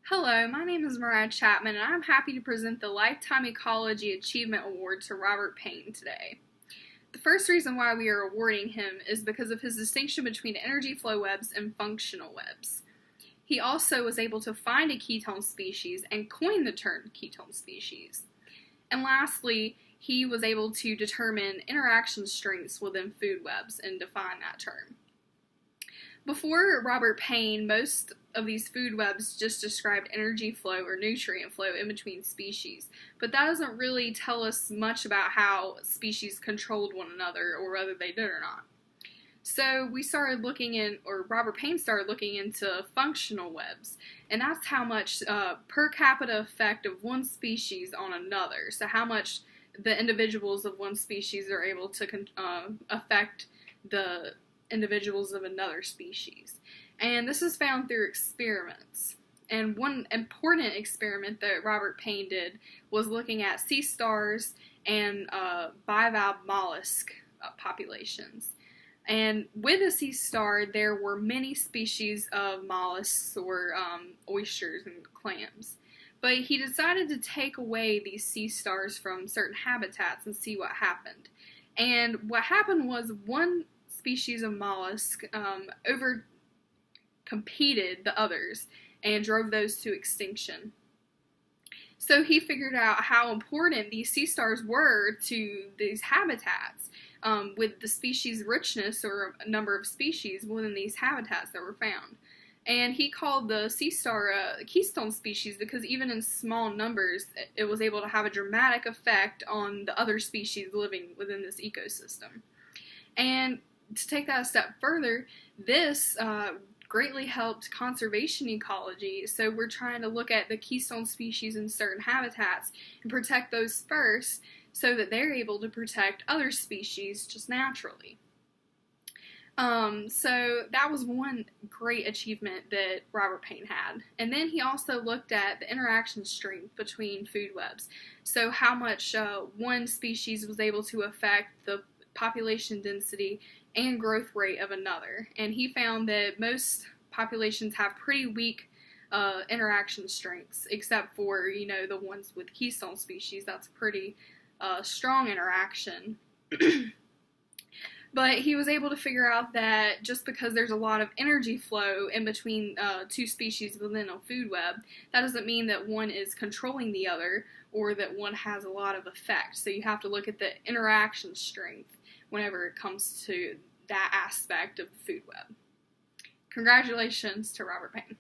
Hello, my name is Mariah Chapman, and I'm happy to present the Lifetime Ecology Achievement Award to Robert Payne today. The first reason why we are awarding him is because of his distinction between energy flow webs and functional webs. He also was able to find a ketone species and coin the term ketone species. And lastly, he was able to determine interaction strengths within food webs and define that term. Before Robert Payne, most of these food webs just described energy flow or nutrient flow in between species, but that doesn't really tell us much about how species controlled one another or whether they did or not. So Robert Payne started looking into functional webs, and that's how much per capita effect of one species on another, so how much the individuals of one species are able to affect the individuals of another species. And this is found through experiments. And one important experiment that Robert Payne did was looking at sea stars and bivalve mollusk populations. And with a sea star, there were many species of mollusks or oysters and clams. But he decided to take away these sea stars from certain habitats and see what happened. And what happened was one species of mollusk over-competed the others and drove those to extinction. So he figured out how important these sea stars were to these habitats with the species richness or number of species within these habitats that were found. And he called the sea star a keystone species because even in small numbers, it was able to have a dramatic effect on the other species living within this ecosystem. And to take that a step further, this greatly helped conservation ecology. So we're trying to look at the keystone species in certain habitats and protect those first so that they're able to protect other species just naturally. So that was one great achievement that Robert Payne had. And then he also looked at the interaction strength between food webs. So how much one species was able to affect the population density and growth rate of another. And he found that most populations have pretty weak interaction strengths, except for, the ones with keystone species. That's a pretty strong interaction. But he was able to figure out that just because there's a lot of energy flow in between two species within a food web, that doesn't mean that one is controlling the other or that one has a lot of effect. So you have to look at the interaction strength whenever it comes to that aspect of the food web. Congratulations to Robert Payne.